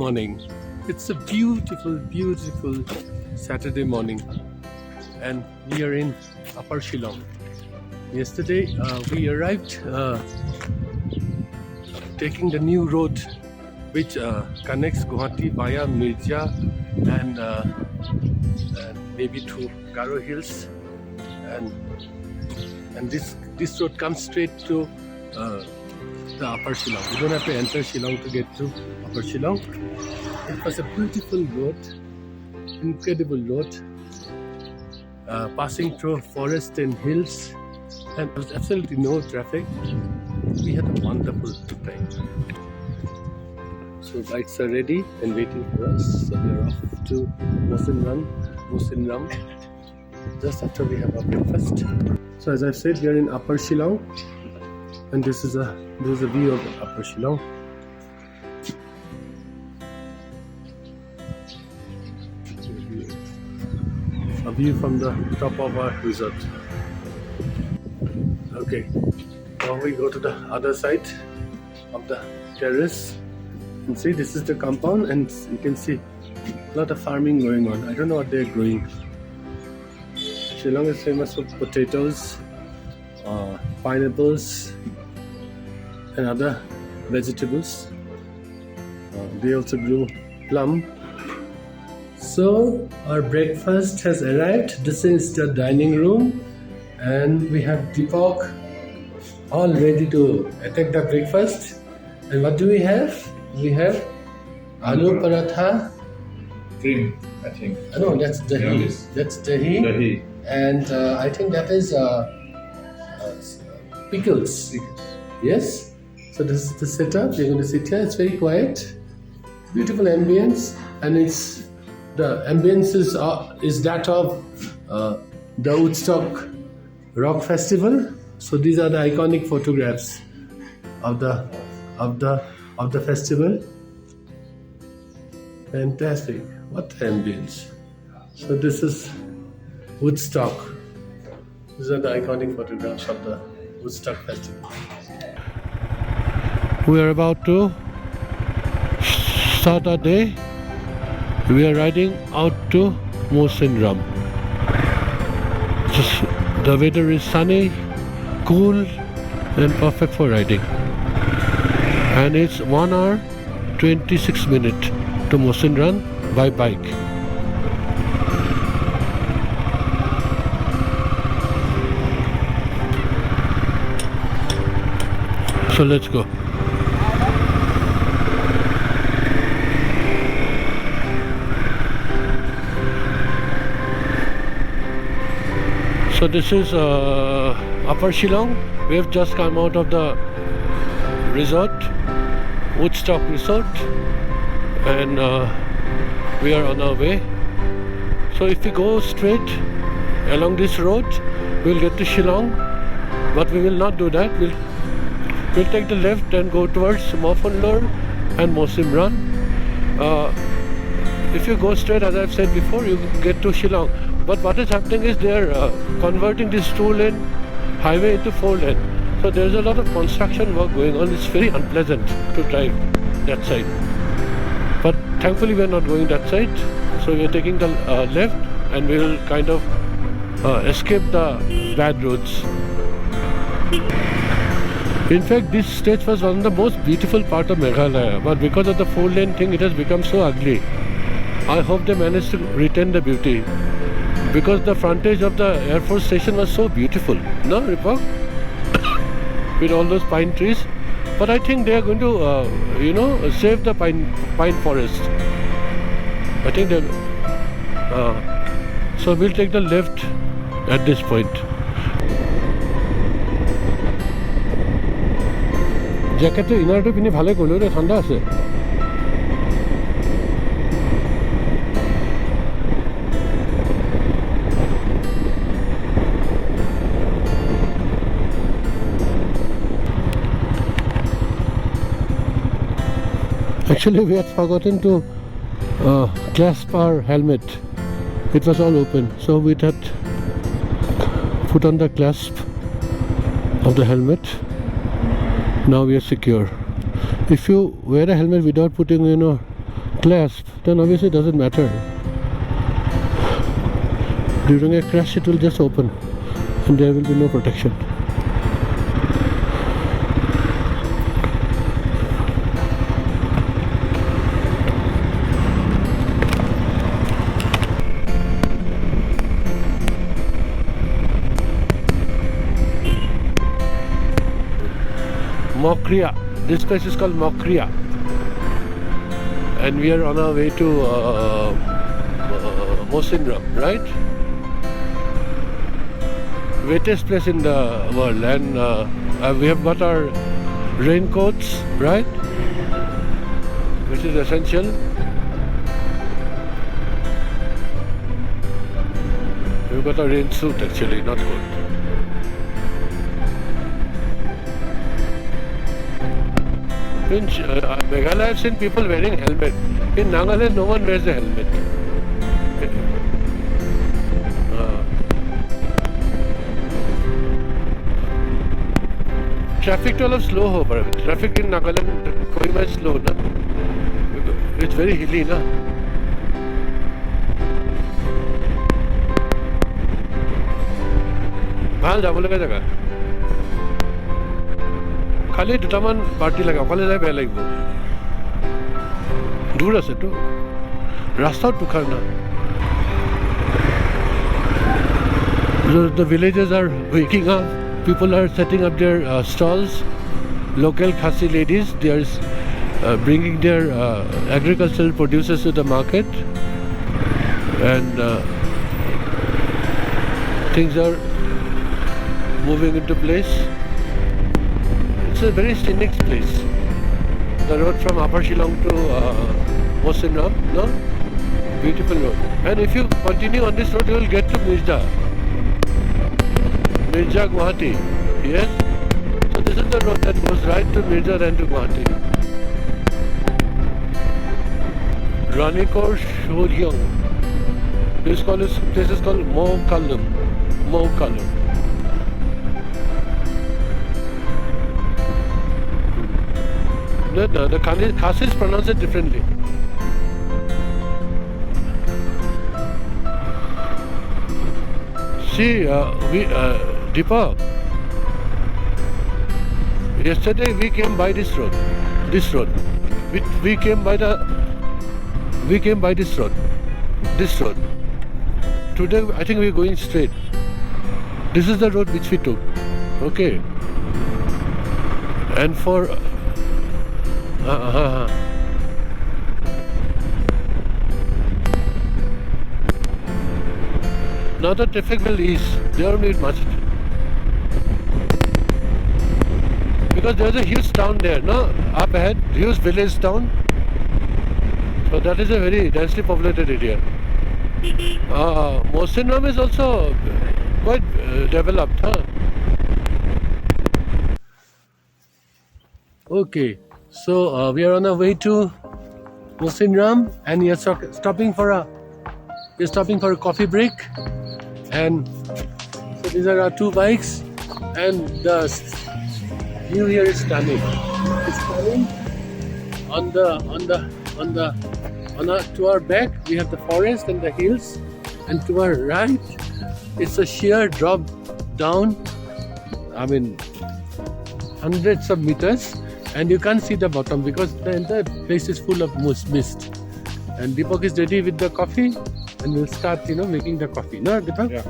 morning. It's a beautiful, beautiful Saturday morning, and we are in Upper Shillong. Yesterday, we arrived taking the new road which connects Guwahati via Mirja and maybe through Garo Hills, and this road comes straight to the Upper Shillong. You don't have to enter Shillong to get to Upper Shillong. It was a beautiful road, incredible road, passing through forest and hills, and there was absolutely no traffic. We had a wonderful time. So bikes are ready and waiting for us. So we are off to Mosinram, just after we have our breakfast. So as I've said, we are in Upper Shillong, and this is a view of Upper Shillong. A view from the top of our resort. Okay, now we go to the other side of the terrace and see, this is the compound, and you can see a lot of farming going on. I don't know what they're growing. Shillong is famous for potatoes, pineapples, and other vegetables. They also grew plum. So our breakfast has arrived. This is the dining room, and we have Deepak all ready to attack the breakfast. And what do we have? We have aloo paratha. Cream, I think. No, that's dahi. Yes. That's dahi. Dahi. And I think that is pickles. Yes. So this is the setup. We're going to sit here. It's very quiet, beautiful ambience, and the ambience is that of the Woodstock Rock Festival. So these are the iconic photographs of the festival. Fantastic! What ambience! So this is Woodstock. These are the iconic photographs of the Woodstock Festival. We are about to start our day. We are riding out to Mosinram. The weather is sunny, cool, and perfect for riding. And it's 1 hour 26 minutes to Mosinram by bike. So let's go. So this is Upper Shillong. We have just come out of the resort, Woodstock Resort, and we are on our way. So if we go straight along this road, we'll get to Shillong, but we will not do that. We'll take the left and go towards Mawphunlor and Mosinram. If you go straight, as I've said before, you get to Shillong. But what is happening is they are converting this 2-lane highway into 4-lane. So there's a lot of construction work going on. It's very unpleasant to drive that side. But thankfully we are not going that side. So we are taking the left, and we will kind of escape the bad roads. In fact, this stretch was one of the most beautiful part of Meghalaya. But because of the 4-lane thing, it has become so ugly. I hope they manage to retain the beauty. Because the frontage of the Air Force Station was so beautiful, no, Ripak? With all those pine trees. But I think they are going to, save the pine forest. I think they. So we'll take the left at this point. Jacket inner to pini bhale kolo re thanda ase. Actually, we had forgotten to clasp our helmet. It was all open, so we had put on the clasp of the helmet. Now we are secure. If you wear a helmet without putting, clasp, then obviously it doesn't matter. During a crash it will just open and there will be no protection. Mokria. This place is called Mokria. And we are on our way to Mawsynram, right? Wettest place in the world, and we have got our raincoats, right? Which is essential. We've got a rain suit actually, not coat. In Meghalaya, I've seen people wearing helmet. In Nagaland, no one wears a helmet. Traffic to slow ho, but traffic in Nagaland koi much slow na. It's very hilly na. ভাল যাবলগীয়া জেগা খালি দুটামান party লাগে অকলে যাই বেয়া লাগিব দূৰ আছেতো ৰাস্তাও টুখাৰ না the villagers are waking up. People are setting up their stalls. Local Khasi ladies, they are bringing their agricultural produces to the market, and things are moving into place. It's a very scenic place. The road from Upper Shillong to Mawsynram, no? Beautiful road. And if you continue on this road, you will get to Mirja Guwahati. Yes? So this is the road that goes right to Mirja and to Guwahati. Ranikor Shoryong. This place is called Mokalum. The Khasis pronounce it differently. See, Deepa, yesterday we came by this road. We came by this road. Today I think we are going straight. This is the road which we took. Okay. And for now the traffic will ease. They don't need much. Because there's a huge town there, no? Up ahead, huge village town. So that is a very densely populated area. Mawsynram is also quite developed, huh? Okay, so we are on our way to Mawsynram, and we are stopping for a coffee break. And so these are our two bikes, and the view here is stunning. It's stunning. To our back we have the forest and the hills, and to our right it's a sheer drop down. I mean, hundreds of meters, and you can't see the bottom because the entire place is full of mist. And Deepak is ready with the coffee, and we'll start, making the coffee. No, Deepak? Yeah.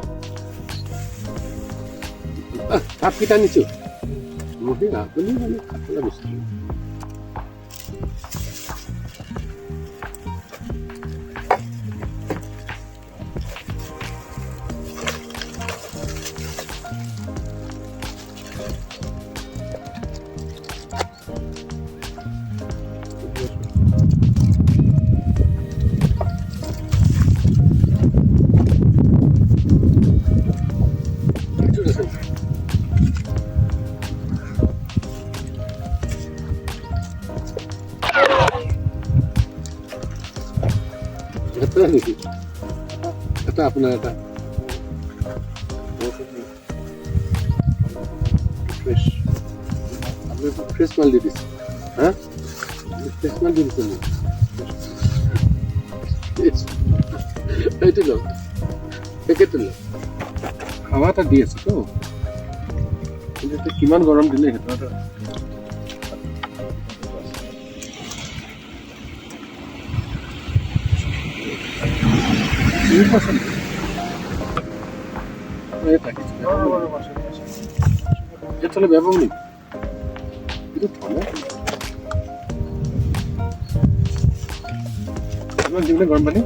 Cup kita nichu. Mungkin nggak, benar habis. Kata আপোনাৰ এটা fresh আপুনি fresh মাল দি দিছে হা fresh মাল দি দিছে এইটো লওক পেকেটটো লওক হাৱা এটা দি আছে তো কিন্তু এতিয়া কিমান গৰম দিলে সেইটো এটা চলে ব্যাপক নেই কিন্তু ঠান্ডা আপনার জীবনে গরম পানি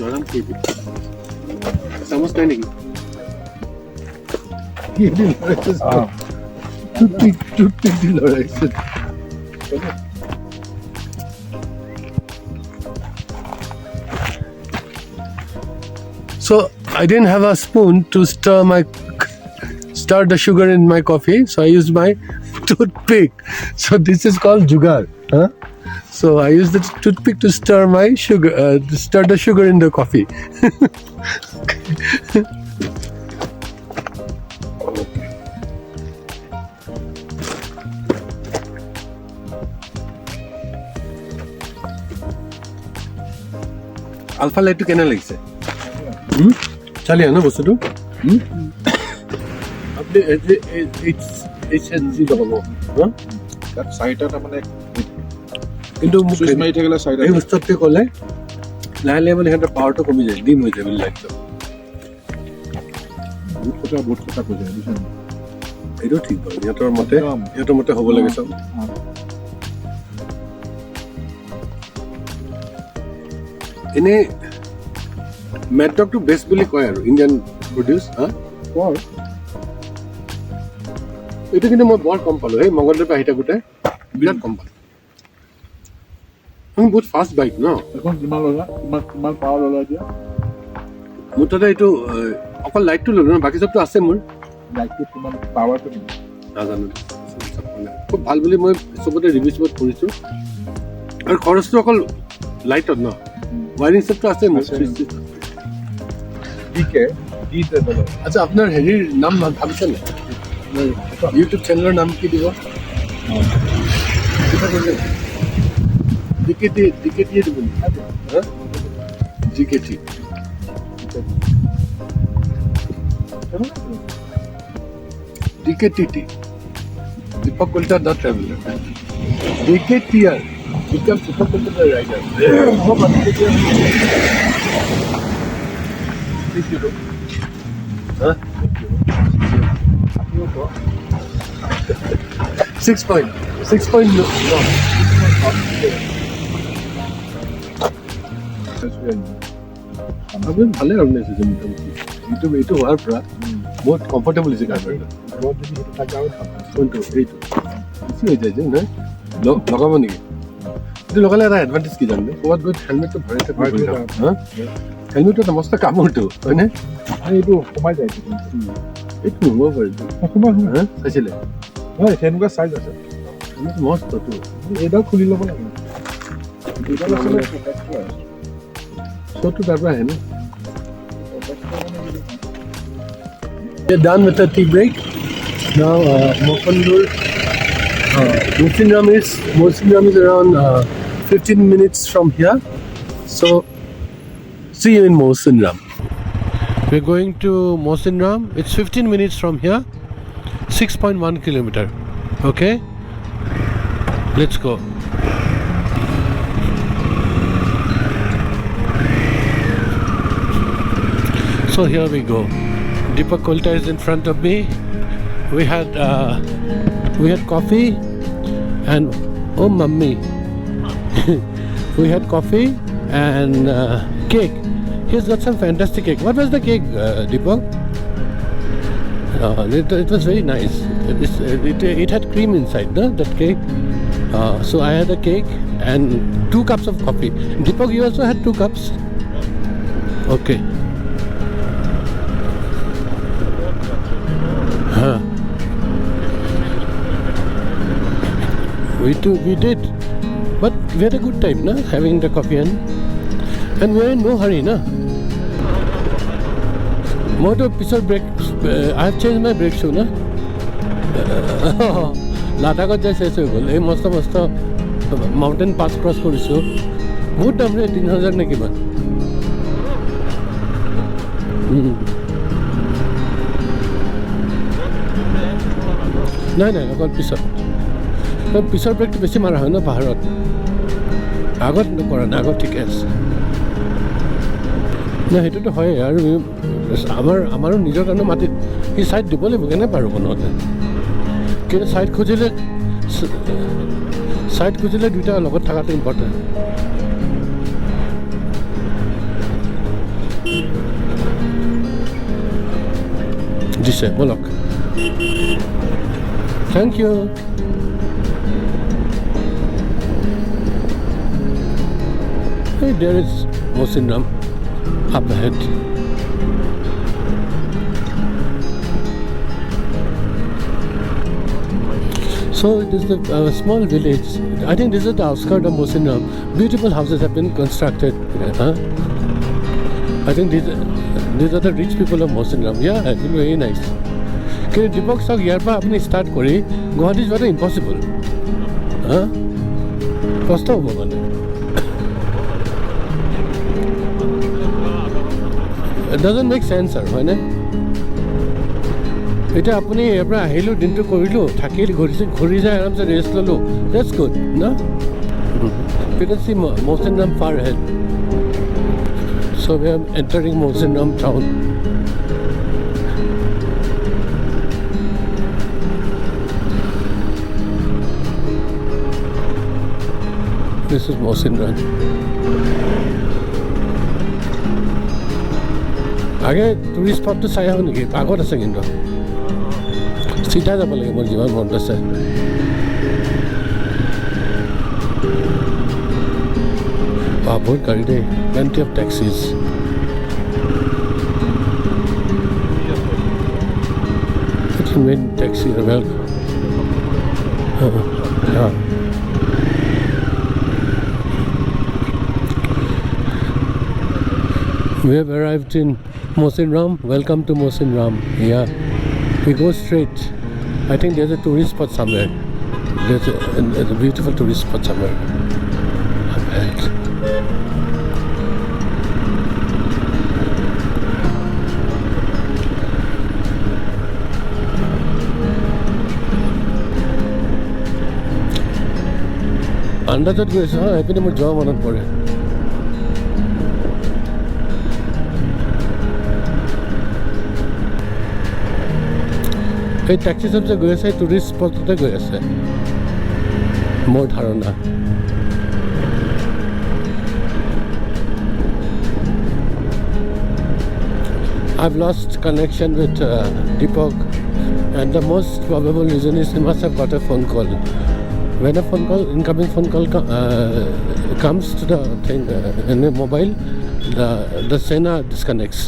নরম খেয়ে দিই চামচ নাই নাকি টুথপিক দিয়ে লড়াইছে So I didn't have a spoon to stir the sugar in my coffee, so I used my toothpick. So this is called jugar, huh? So I used the toothpick to stir my sugar, stir the sugar in the coffee. Alpha light to কেনে লাগিছে চালিয়ে না বস্তুটো আপনি H লগাব তাত চাৰিটা তাৰমানে কিন্তু মোক চুইচ মাৰি থাকিলে চাৰিটা এই বস্তুটোৱে ক'লে লাহে লাহে মানে সিহঁতৰ পাৱাৰটো কমি যায় ডিম হৈ যায় বুলি লাইটটো বহুত কথা কৈছে বুজিছে এইটো ঠিক বাৰু সিহঁতৰ মতে হ'ব লাগে চব এনে মেডকটো বেষ্ট বুলি কয় আৰু ইণ্ডিয়ান প্ৰডিউচ এইটো কিন্তু মই বৰ কম পালোঁ সেই মংগলদৈৰ পৰা আহি থাকোঁতে বিৰাট কম পালোঁ বহুত ফাষ্ট বাইক ন এখন কিমান ল'লা কিমান পাৱাৰ ল'লা এতিয়া মোৰ তাতে এইটো অকল লাইটটো ল'লোঁ ন বাকী চবটো আছে মোৰ লাইটটো কিমান পাৱাৰটো কিমান নাজানো খুব ভাল বুলি মই চবতে ৰিভিউ চবত পঢ়িছোঁ আৰু খৰচটো অকল লাইটত ন ৱায়াৰিং চবটো আছে মোৰ আচ্ছা আপোনাৰ হেৰিৰ নাম ভাবিছেনে ইউটিউব চেনেলৰ নাম কি দিব ডিকেটি দিব ডিকেটি ডিকেটিটি দীপক কলিতা দ্য ট্ৰেভেলাৰ ডিকেটিআৰ become Deepak Kalita the rider Huh? 6 point. 6 point no. আমি ভালে অর্গানাইজেশন এইটো হোৱাৰ পৰা বহুত কমফৰ্টেবল হৈছে কাৰ্পেটটো কোনটো এইটো বেছি হৈ যায় যে নহয় লগাব নেকি এইটো লগালে এটা এডভান্টেজ কি জানে ক'ৰবাত গৈ হেলমেটটো ভৰাই হা হেলমেটটো এটা মস্ত কামৰটো হয়নে এইটো সোমাই যায় এইটো সোমাব পাৰিব সোমাই হা চাইছিলে হয় তেনেকুৱা চাইজ আছে মস্তটো এইডাল খুলি ল'ব লাগে চবটো তাৰ পৰা আহে ন We're done with the tea break. Now Mokundur Mosinram is around 15 minutes from here. So see you in Mosinram. We're going to Mosinram. It's 15 minutes from here. 6.1 kilometer. Okay? Let's go. So here we go. Deepak Kolta is in front of me. We had coffee and oh mummy, we had coffee and cake. He's got some fantastic cake. What was the cake, Deepak? It was very nice. It had cream inside, no? That cake. So I had a cake and 2 cups of coffee. Deepak, you also had 2 cups? Okay. We did, but we had a good time, na? Having the coffee and we are in no hurry, na? Motor pisar brake. I have changed my brake shoe, na? লাডাখত যাই শেষ হৈ গ'ল এই মস্ত মস্ত mountain পাছ cross কৰিছোঁ বহুত দাম ৰে 3,000 নে কিমান নাই নাই অকল পিছৰ ব্ৰেকটো বেছি মাৰা হয় ন পাহাৰত আগত নকৰা নাই আগত ঠিকে আছে নাই সেইটোতো হয় আৰু আমাৰো নিজৰ কাৰণে মাটিত সি ছাইড দিব লাগিব কেনে পাৰোঁ কোনোতে কিন্তু ছাইড খুজিলে দুইটা লগত থকাটো ইম্পৰ্টেণ্ট দিছে বলক thank you Hey, there is Mosinram up ahead. So it is the small village. I think this is the outskirts of Mosinram. Beautiful houses have been constructed. I think these are the rich people of Mosinram. Yeah, it's been very nice. Can you Deepak Sir, here pa apni start kori? Guwahati is very impossible. Kosto hobo mane. It doesn't make sense, sir. Right? It's apni ever আহিলো দিনটো কৰিলো থাকিল ঘূৰি যায় আৰামছে rest ললো that's good no you can see Mosinram far ahead so we are entering Mosinram town this is Mosinram আগে tourist স্পটটো চাই আহোঁ নেকি আগত আছে কিন্তু চিধা যাব লাগে মোৰ যিমান মনত আছে বহুত গাড়ী দেই plenty of taxis it's main taxi well yeah we have arrived in Mosinram. Welcome to Mosinram. Yeah, we go straight. I think there's a tourist spot somewhere. There's a beautiful tourist spot somewhere. Andazat গৈছে এইপিনে মোৰ যোৱা মনত পৰে এই taxi সব যে গৈ আছে টুরিস্ট স্পটতে গৈ আছে মোৰ ধাৰণা I've lost connection with Deepak and the most probable reason is he must have got a phone call when a incoming phone call comes to the thing in the mobile the Sena disconnects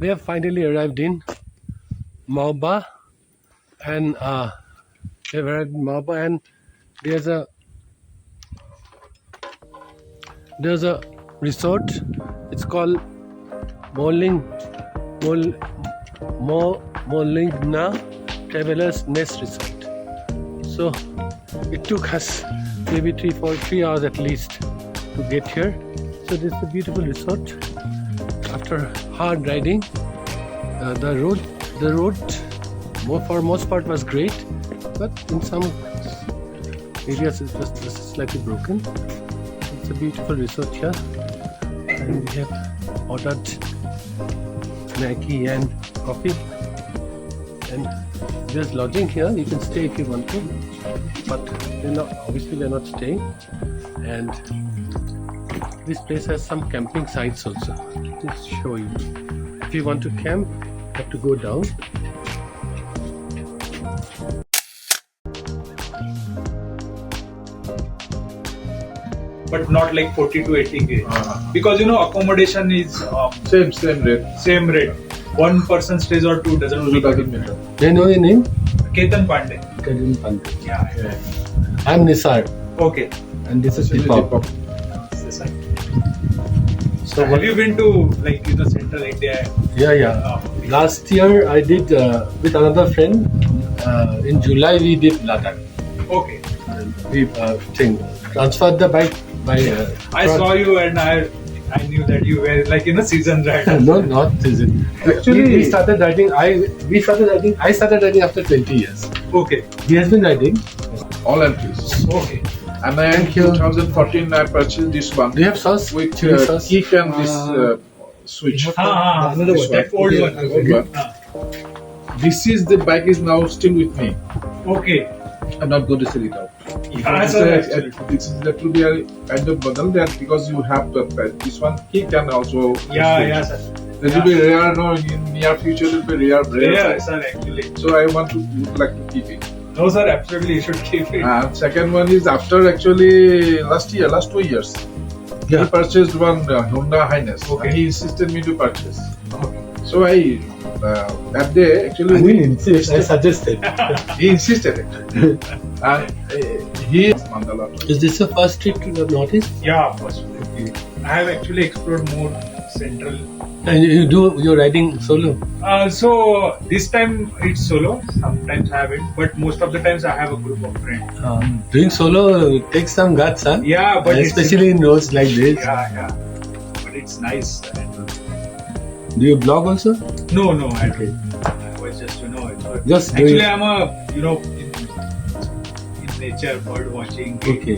We have finally arrived in Maoba and we have arrived in Maoba and there's a resort. It's called Molingna Travelers Nest Resort. So it took us maybe 3 hours at least to get here. So this is a beautiful resort. After hard riding, the road for most part was great, but in some areas it's just slightly broken. It's a beautiful resort here, and we have ordered Maggi and coffee, and there's lodging here. You can stay if you want to, but obviously they're not staying. And this place has some camping sites also. Just show you. If you want to camp, you have to go down. But not like 40 to 80k. Because accommodation is same rate. One person stays or two doesn't matter. Do you know your name? Ketan Pandey. Ketan Pandey. Yeah. I'm Nisar, Okay. and this is This is Deepak. This is like- So have you been to like Central India? Yeah. Okay. Last year I did with another friend. In July we did Ladakh. Okay. And we transferred the bike by. I saw you and I knew that you were like seasoned rider. No, not season. Actually- we started riding. I started riding after 20 years. Okay. He has been riding. All empties. Okay. And then in Thank you. 2014 I purchased this one Do you have sauce? with Chili sauce? kick and this switch. Another This that old one. Old one. This is the bike is now still with me. Okay. I'm not going to sell it out. Yeah, This sir, is actually. that will be a kind of bundle that because you have the this one kick and also Yeah, sir. That will be rare. No, in near future it will be rare. Yeah, sir, actually. So I would like to keep it. No, sir, absolutely, you should keep it. And second one is after actually last 2 years. Yeah. He purchased one Honda Highness. Okay. And he insisted me to purchase. Okay. So I that day actually I suggested. he insisted actually. And he Mandala. Is this your first trip to the Northeast? Yeah, of course. I have actually explored more Central. And you're riding solo? So this time it's solo. Sometimes I have it, but most of the times I have a group of friends. Doing solo takes some guts, huh? Yeah, but it's- especially in roads like this. Yeah. But it's nice. Do you blog also? No, I don't. I was just Just actually doing- I'm a in nature bird watching. Okay.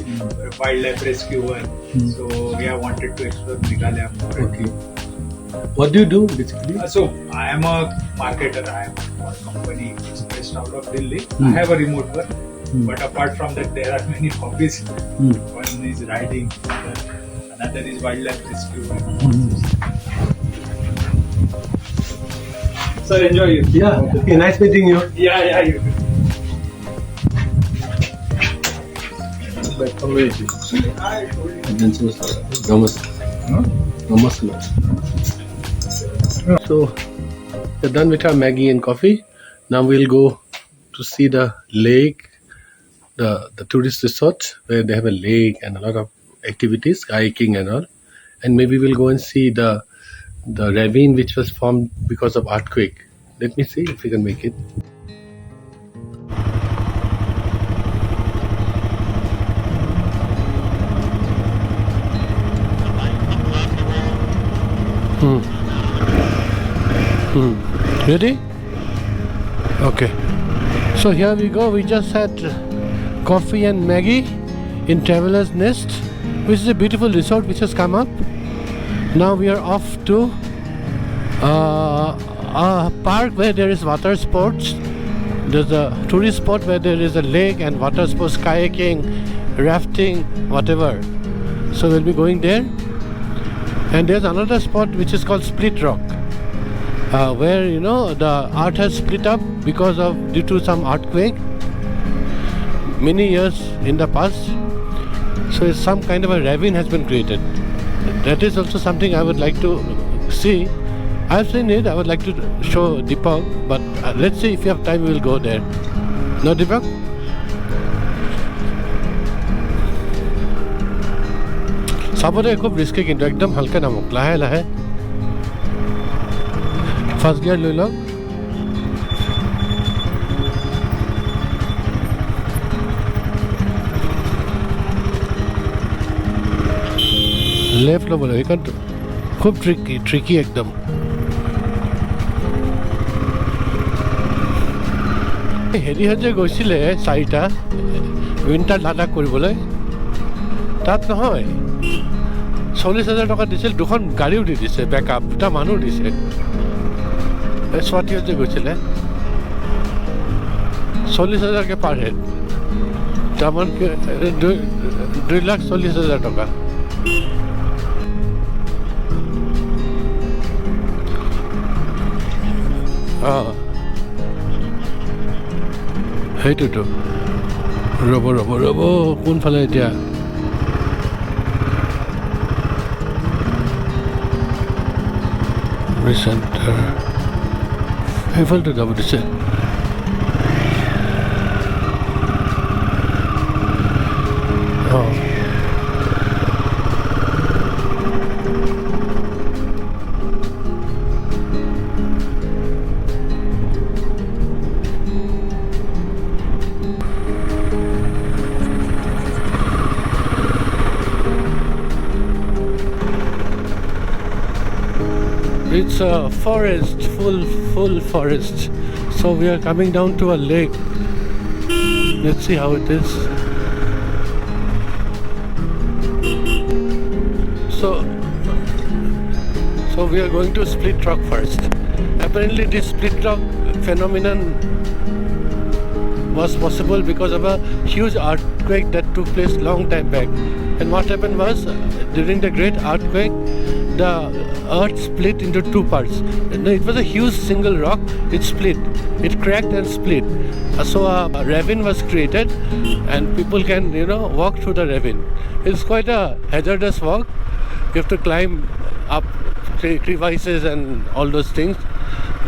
Wildlife rescuer. So I wanted to explore Meghalaya more. Okay. What do you do basically? So I am a marketer. I am for a company which is based out of Delhi. Hmm. I have a remote work, but apart from that, there are many hobbies. Hmm. One is riding, another is wildlife rescue. Sir, enjoy it. Yeah. Okay. Nice meeting you. Yeah, you. Like always. Namaste. Namaste. So we're done with our Maggie and coffee. Now we'll go to see the lake, the tourist resort where they have a lake and a lot of activities, hiking and all. And maybe we'll go and see the ravine which was formed because of earthquake. Let me see if we can make it. Ready? Okay. So here we go. We just had coffee and Maggie in Traveler's Nest, which is a beautiful resort which has come up. Now we are off to a park where there is water sports. There's a tourist spot where there is a lake and water sports, kayaking, rafting, whatever. So we'll be going there. And there's another spot which is called Split Rock, where the earth has split up due to some earthquake many years in the past. So it's some kind of a ravine has been created. That is also something I would like to see. I've seen it. I would like to show Deepak, but let's see if you have time. We will go there. No, Deepak? সাবরে খুব risky কিন্তু একদম হালকা নামক লাহে লাহে first gear লৈ লওক left ল'ব লাগিব সেইখন খুব ট্ৰিকি একদম হেৰিহঁত যে গৈছিলে চাৰিটা উইণ্টাৰ লাডাখ কৰিবলৈ তাত নহয় 40,000 টকা দিছিল দুখন গাড়ীও দি দিছে বেকআপ দুটা মানুহ দিছে স্বাতীহঁত যে গৈছিলে 40,000কে পাৰ হেড তাৰমান 2,40,000 টকা সেইটোতো ৰ'ব কোনফালে এতিয়া চেণ্টাৰ সেইফালটো যাব দিছে It's a forest, full forest. So we are coming down to a lake. Let's see how it is. So we are going to Split Rock first. Apparently this Split Rock phenomenon was possible because of a huge earthquake that took place long time back. And what happened was, during the great earthquake, the earth split into two parts. And it was a huge single rock. It split. It cracked and split. So a ravine was created, and people can, walk through the ravine. It's quite a hazardous walk. You have to climb up crevices and all those things.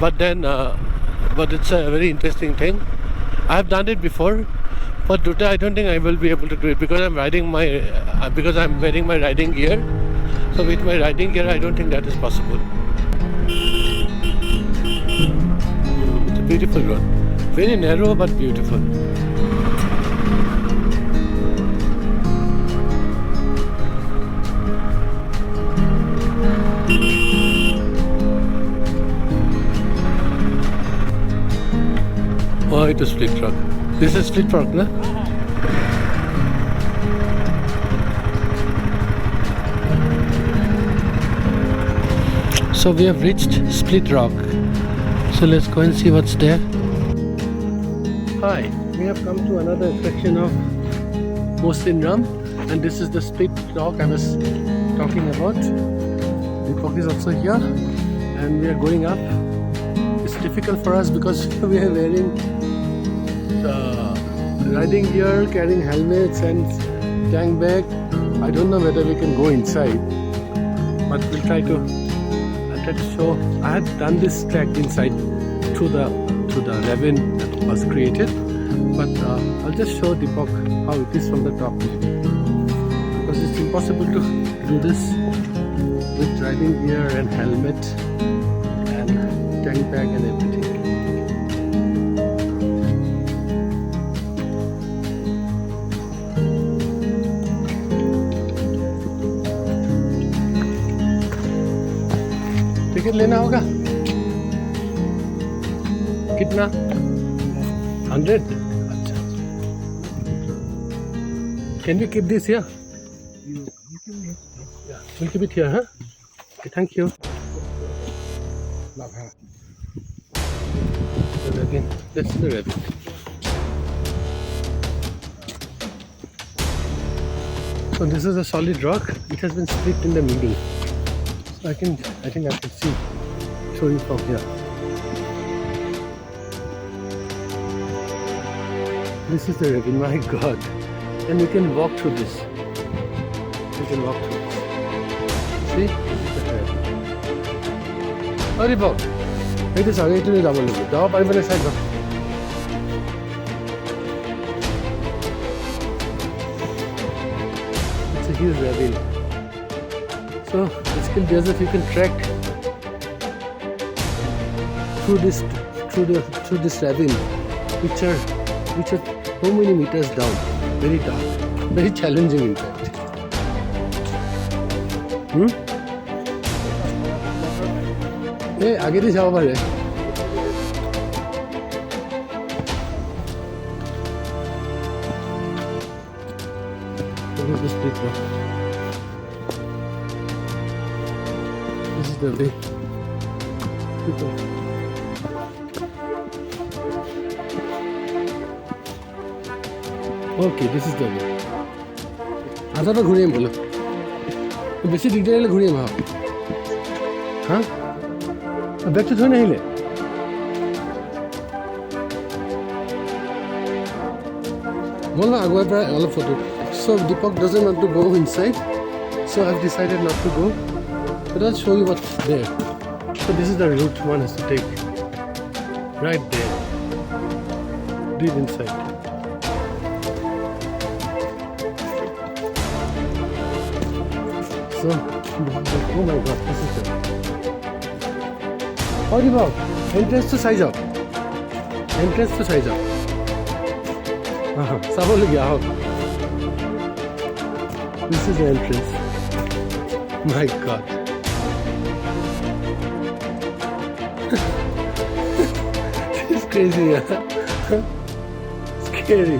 But it's a very interesting thing. I have done it before, but today I don't think I will be able to do it because I'm wearing my riding gear. So with my riding gear, I don't think that is possible. It's a beautiful road, very narrow but beautiful. Oh, it is Split Rock. This is Split Rock, na? So we have reached Split Rock. So let's go and see what's there. Hi, we have come to another section of Mawsynram, and this is the Split Rock I was talking about. Deepak is also here, and we are going up. It's difficult for us because we are wearing riding gear, carrying helmets and tank bag. I don't know whether we can go inside, but we'll try to. I'll try to show. I had done this trek inside through the ravine that was created, but I'll just show Deepak how it is from the top, because it's impossible to do this with riding gear and helmet and tank bag and everything. Ticket लेना होगा कितना 100 अच्छा can we keep this here yeah we'll keep it here huh okay thank you that's the ravine. So this is a solid rock. It has been split in the middle. So I think I can see showing from here. This is the ravine, my god. And we can walk through this. We can walk through this. See? This is the ravine. Hurry Bob. It is again to double. Double by the side. It's a huge ravine. So basically there's if you can trek through this ravine, which are so many meters down, very dark, very challenging in fact. Hey, आगे तो जाओ बारे. This is the Split Rock. This is the way. Okay, this is the way. आधा तो घूरिए बोलो. बेसी दिखने वाले घूरिए वहाँ. हाँ? बैग तो थोड़ा नहीं ले. बोलना आगे पर अलग photo. So Deepak doesn't want to go inside, so I've decided not to go. But I'll show you what's there. So this is the route one has to take. Right there. Deep inside. So, oh my god, this is it. Oh Deepak, entrance to size up. Entrance to size up. सब हो गया हो. This is the entrance. My god. crazy, yeah. Scary.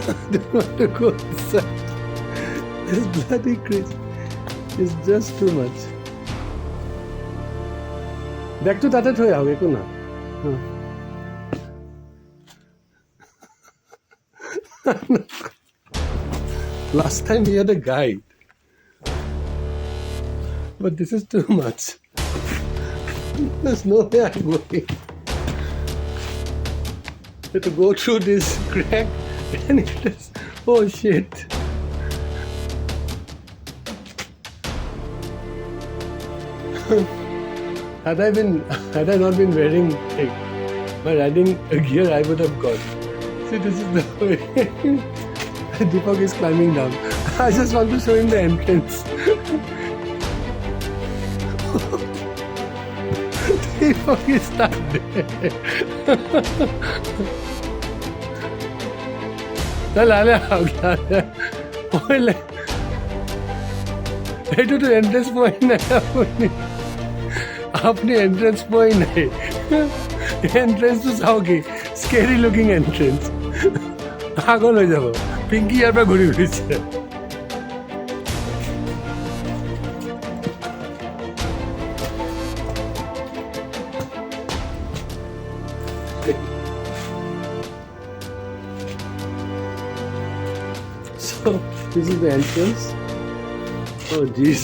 I don't want to go inside. This bloody crazy. It's just too much. Back to Tata Thoya, ekko na. Last time we had a guide. But this is too much. There's no way I'm going. You have to go through this crack and it is, oh shit. Had I not been wearing my riding gear, I would have gone. See, this is the way. Deepak is climbing down. I just want to show him the entrance. Deepak is stuck there. चल आ गया এটা তো entrance point না আপনি entrance point নেই entrance তো চাও কি স্কেরি লুকিং এন্ট্রেন্স পাগল হয়ে যাব পিঙ্কি ইয়ার পর ঘুরে ঘুরেছে So this is the entrance. Oh jeez.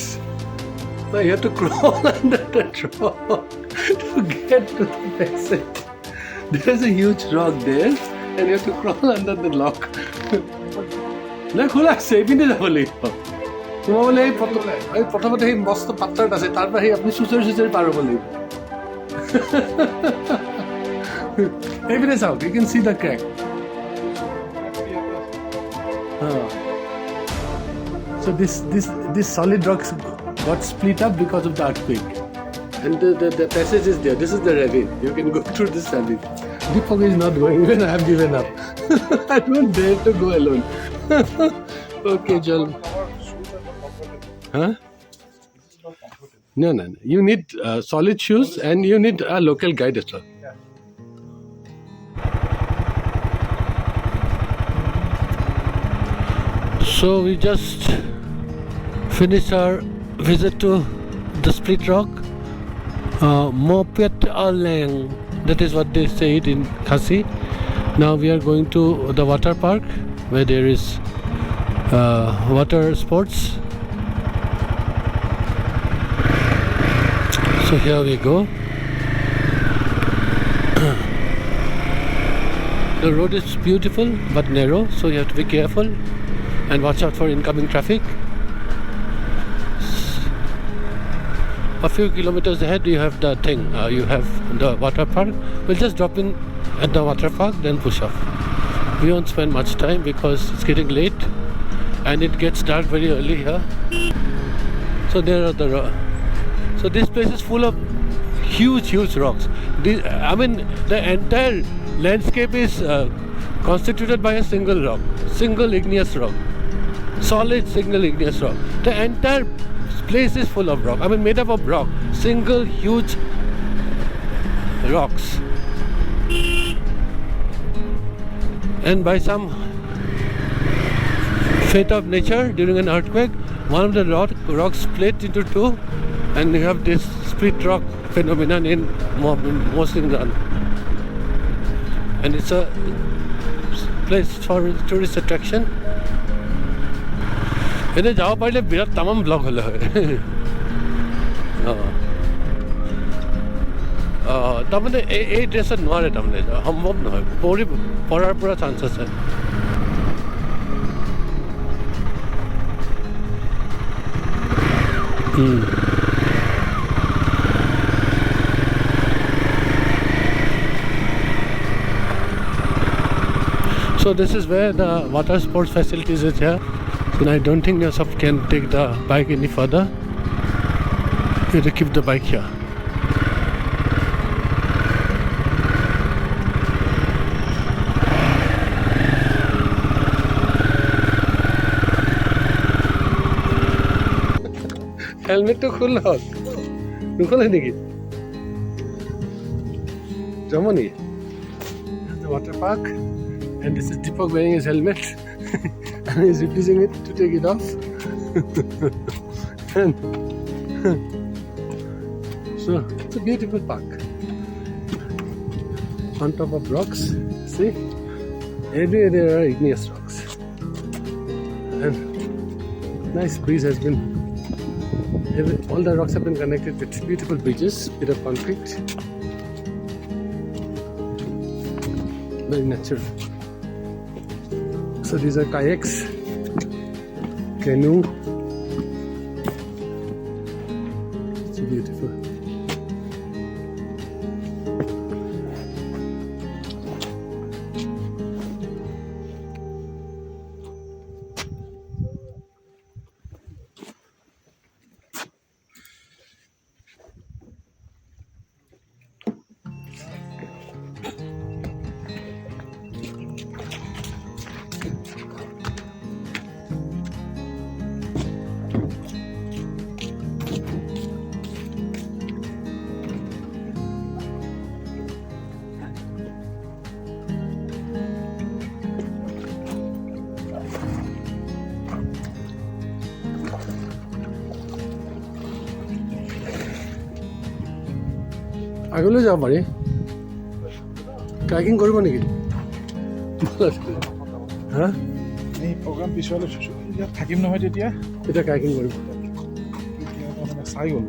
Now you have to crawl under the rock to get to the passage. There's a huge rock there and you have to crawl under the rock. না খোলা আছে এইপিনে যাব লাগিব তোমার বলে এই প্রথমতে এই মস্ত পাথরটা আছে তারপর আপনি সুচরি পার হব লাগিব এইপিনে যাও you can see the crack. So this solid rocks got split up because of the earthquake, and the passage is there. This is the ravine. You can go through this ravine. Deepak is not going. Even I have given up. I don't dare to go alone. Okay, Jal. Huh? No. You need solid shoes and you need a local guide as well. So we just finished our visit to the split rock, Mopet Aleng. That is what they say it in Khasi. Now we are going to the water park where there is water sports. So here we go. The road is beautiful but narrow, so you have to be careful and watch out for incoming traffic. A few kilometers ahead you have the thing, you have the water park. We'll just drop in at the water park, then push off. We won't spend much time because it's getting late and it gets dark very early here. So there are so this place is full of huge rocks. The entire landscape is constituted by a single igneous rock. Solid single igneous rock. The entire place is full of rock. Made up of rock. Single huge rocks. And by some fate of nature, during an earthquake, one of the rocks split into two, and you have this split rock phenomenon in Mosingran. And it's a place for tourist attraction. এনে যাব পাৰিলে বিৰাট তামাম blog হ'লে হয় তাৰমানে এই ড্ৰেছত নোৱাৰে তাৰমানে সম্ভৱ নহয় পৰাৰ পৰা চান্স আছে So this is where the water sports facilities is here. And I don't think Yosef can take the bike any further. You have to keep the bike here. Helmet to khul hok. Nukhole niki. Jamani. This is the water park, and this is Deepak wearing his helmet, and he's refusing it to take it off. And so it's a beautiful park on top of rocks. See, everywhere there are igneous rocks, and nice breeze has been. All the rocks have been connected with beautiful bridges made of concrete. Very natural. So these are kayaks, canoe. It's beautiful. আগলৈ যাব পাৰি trekking কৰিব নেকি হা এই programme পিছলৈ ইয়াত থাকিম নহয় তেতিয়া এতিয়া ট্ৰেকিং কৰিব মানে চাই গ'ল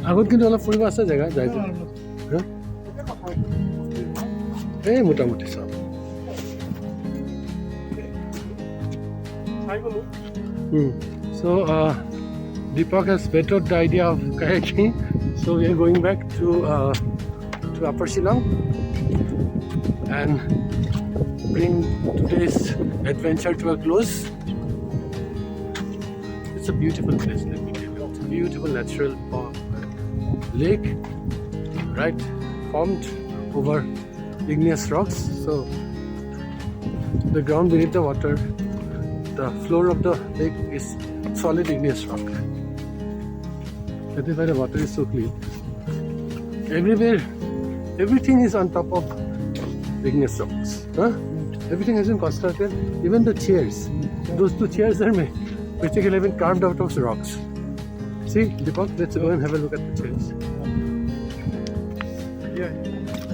আগত কিন্তু অলপ ফুৰিব আছে জেগা যাই হা এই মোটামুটি চব চাই গ'লো So Deepak has vetoed the idea of kayaking, so we are going back to Upper Shillong and bring today's adventure to a close. It's a beautiful place, let me tell you. It's a beautiful natural lake, right, formed over igneous rocks. So the ground beneath the water, the floor of the lake is solid igneous rock. That is why the water is so clean. Everywhere, everything is on top of igneous rocks. Huh? Everything has been constructed. Even the chairs. Those two chairs are basically been carved out of rocks. See, Deepak, let's go and have a look at the chairs. Yeah.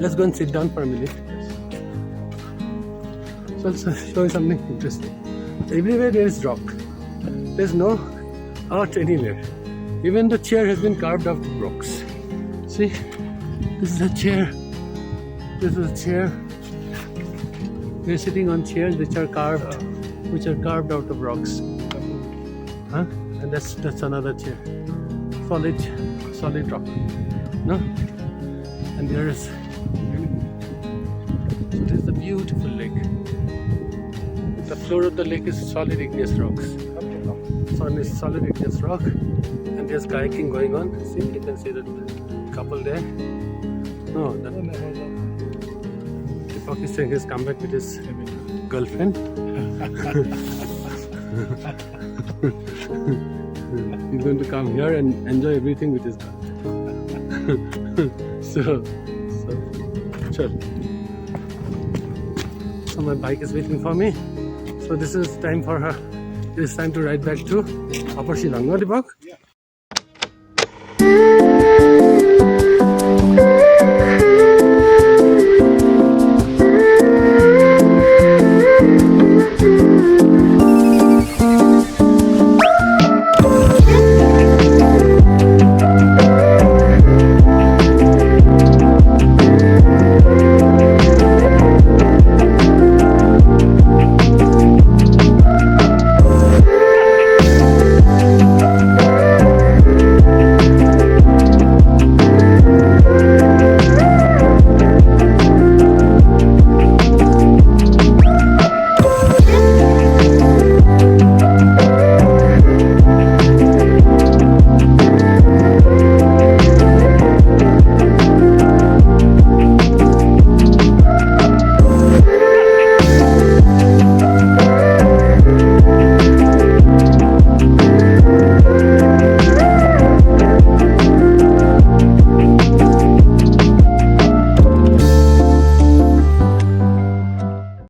Let's go and sit down for a minute. So I'll show you something interesting. Everywhere there is rock. There's no earth anywhere. Even the chair has been carved out of rocks. See, this is a chair. This is a chair. We're sitting on chairs which are carved out of rocks. Huh? And that's another chair. Solid rock. No? And there is. So this is a beautiful lake. The floor of the lake is solid igneous rocks. Solid igneous rock, and there's kayaking going on. See, you can see that couple there. No, that Deepak is saying he's come back with his girlfriend. He's going to come here and enjoy everything with his girlfriend. so, sure. So my bike is waiting for me. So this is time for her. It is time to ride back to Upper Shillong. No, Deepak? Yeah.